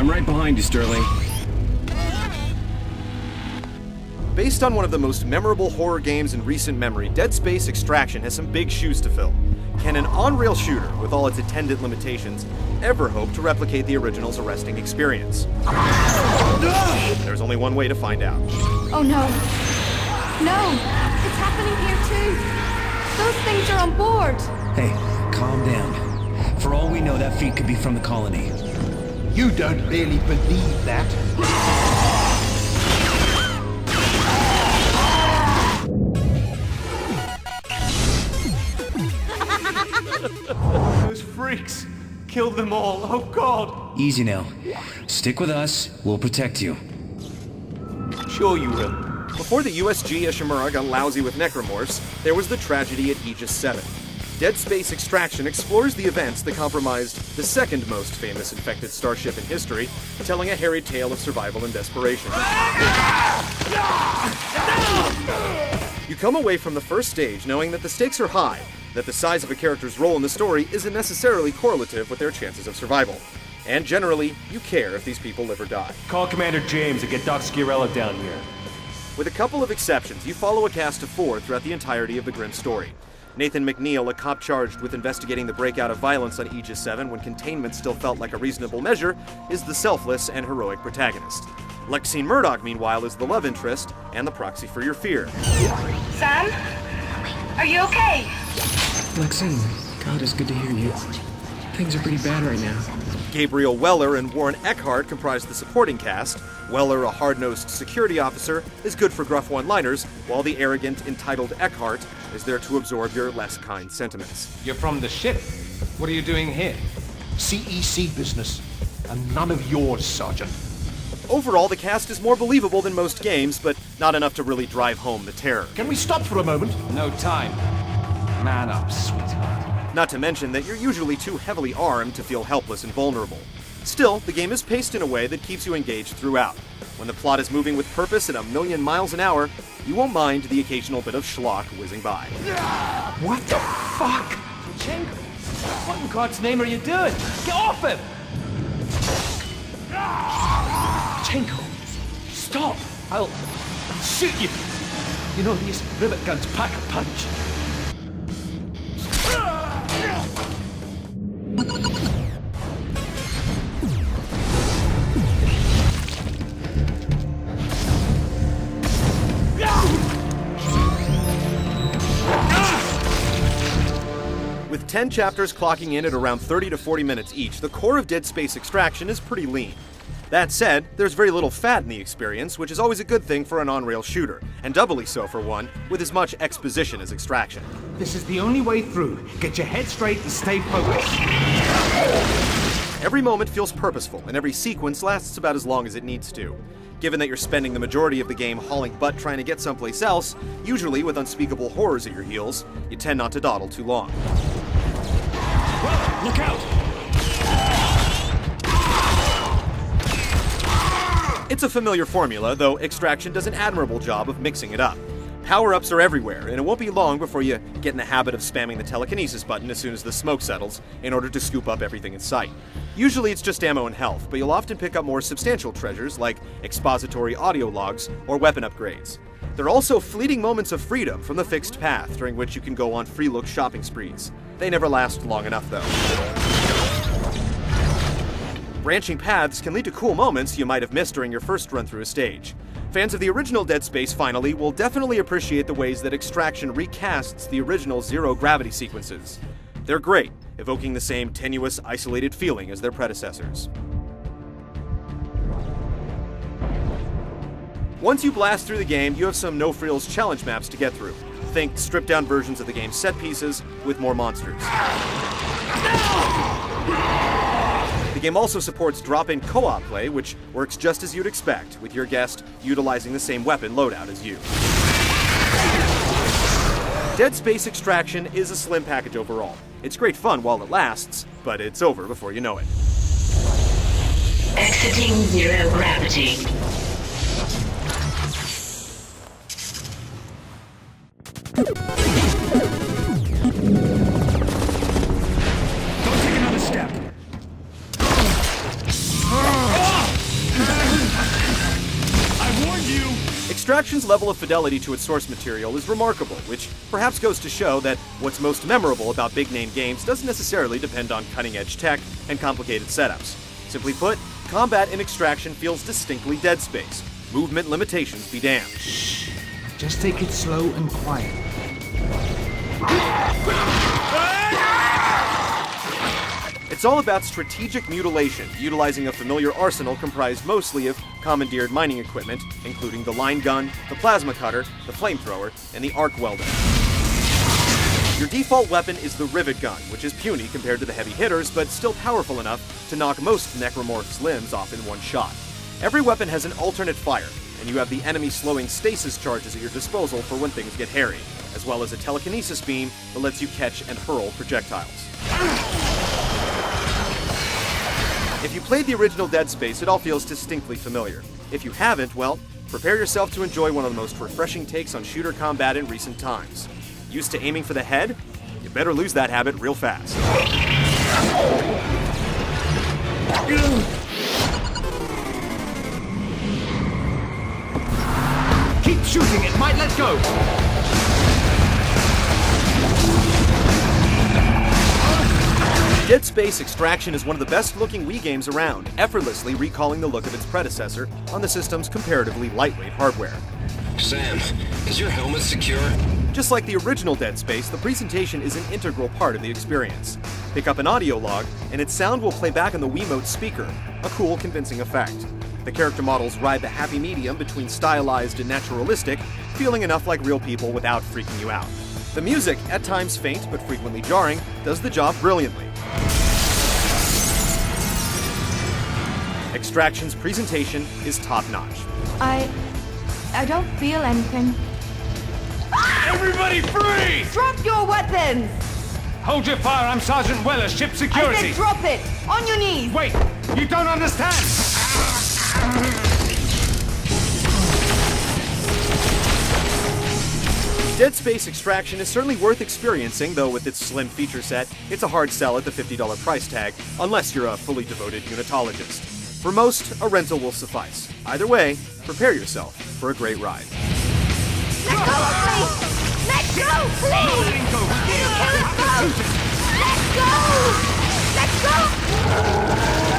I'm right behind you, Sterling. Based on one of the most memorable horror games in recent memory, Dead Space Extraction has some big shoes to fill. Can an on-rail shooter, with all its attendant limitations, ever hope to replicate the original's arresting experience? There's only one way to find out. Oh no. No! It's happening here too! Those things are on board! Hey, calm down. For all we know, that feed could be from the colony. You don't really believe that? Those freaks! Killed them all, oh god! Easy now. Stick with us, we'll protect you. Sure you will. Before the USG Ishimura got lousy with Necromorphs, there was the tragedy at Aegis VII. Dead Space Extraction explores the events that compromised the second most famous infected starship in history, telling a harried tale of survival and desperation. You come away from the first stage knowing that the stakes are high, that the size of a character's role in the story isn't necessarily correlative with their chances of survival. And generally, you care if these people live or die. Call Commander James and get Doc Schiarella down here. With a couple of exceptions, you follow a cast of 4 throughout the entirety of the grim story. Nathan McNeil, a cop charged with investigating the breakout of violence on Aegis VII when containment still felt like a reasonable measure, is the selfless and heroic protagonist. Lexine Murdoch, meanwhile, is the love interest and the proxy for your fear. Sam? Are you okay? Lexine, God, it's good to hear you. Things are pretty bad right now. Gabriel Weller and Warren Eckhart comprise the supporting cast. Weller, a hard-nosed security officer, is good for gruff one-liners, while the arrogant, entitled Eckhart is there to absorb your less kind sentiments. You're from the ship. What are you doing here? CEC business. And none of yours, Sergeant. Overall, the cast is more believable than most games, but not enough to really drive home the terror. Can we stop for a moment? No time. Man up, sweetheart. Not to mention that you're usually too heavily armed to feel helpless and vulnerable. Still, the game is paced in a way that keeps you engaged throughout. When the plot is moving with purpose at 1,000,000 miles an hour, you won't mind the occasional bit of schlock whizzing by. What the fuck? Chenko, what in God's name are you doing? Get off him! Chenko, stop! I'll shoot you! You know, these rivet guns pack a punch. With 10 chapters clocking in at around 30 to 40 minutes each, the core of Dead Space Extraction is pretty lean. That said, there's very little fat in the experience, which is always a good thing for an on-rail shooter, and doubly so for one with as much exposition as Extraction. This is the only way through. Get your head straight and stay focused. Every moment feels purposeful, and every sequence lasts about as long as it needs to. Given that you're spending the majority of the game hauling butt trying to get someplace else, usually with unspeakable horrors at your heels, you tend not to dawdle too long. Look out! It's a familiar formula, though Extraction does an admirable job of mixing it up. Power-ups are everywhere, and it won't be long before you get in the habit of spamming the telekinesis button as soon as the smoke settles, in order to scoop up everything in sight. Usually it's just ammo and health, but you'll often pick up more substantial treasures like expository audio logs or weapon upgrades. There are also fleeting moments of freedom from the fixed path, during which you can go on free-look shopping sprees. They never last long enough, though. Branching paths can lead to cool moments you might have missed during your first run through a stage. Fans of the original Dead Space, finally, will definitely appreciate the ways that Extraction recasts the original zero-gravity sequences. They're great, evoking the same tenuous, isolated feeling as their predecessors. Once you blast through the game, you have some no-frills challenge maps to get through. Think stripped-down versions of the game's set pieces with more monsters. The game also supports drop-in co-op play, which works just as you'd expect, with your guest utilizing the same weapon loadout as you. Dead Space Extraction is a slim package overall. It's great fun while it lasts, but it's over before you know it. Exiting zero gravity. Don't take another step. Extraction's level of fidelity to its source material is remarkable, which perhaps goes to show that what's most memorable about big-name games doesn't necessarily depend on cutting-edge tech and complicated setups. Simply put, combat in Extraction feels distinctly Dead Space. Movement limitations be damned. Just take it slow and quiet. It's all about strategic mutilation, utilizing a familiar arsenal comprised mostly of commandeered mining equipment, including the line gun, the plasma cutter, the flamethrower, and the arc welder. Your default weapon is the rivet gun, which is puny compared to the heavy hitters, but still powerful enough to knock most Necromorphs' limbs off in one shot. Every weapon has an alternate fire, and you have the enemy slowing stasis charges at your disposal for when things get hairy, as well as a telekinesis beam that lets you catch and hurl projectiles. If you played the original Dead Space, it all feels distinctly familiar. If you haven't, well, prepare yourself to enjoy one of the most refreshing takes on shooter combat in recent times. Used to aiming for the head? You better lose that habit real fast. Keep shooting, it might let go. Dead Space Extraction is one of the best-looking Wii games around, effortlessly recalling the look of its predecessor on the system's comparatively lightweight hardware. Sam, is your helmet secure? Just like the original Dead Space, the presentation is an integral part of the experience. Pick up an audio log, and its sound will play back on the Wiimote speaker, a cool, convincing effect. The character models ride the happy medium between stylized and naturalistic, feeling enough like real people without freaking you out. The music, at times faint but frequently jarring, does the job brilliantly. Extraction's presentation is top-notch. I don't feel anything. Everybody free! Drop your weapons! Hold your fire, I'm Sergeant Weller, ship I security. said drop it! On your knees! Wait, you don't understand! Dead Space Extraction is certainly worth experiencing, though with its slim feature set, it's a hard sell at the $50 price tag, unless you're a fully devoted unitologist. For most, a rental will suffice. Either way, prepare yourself for a great ride. Let go of me! Let go, please! You kill us both! Let go! Let go!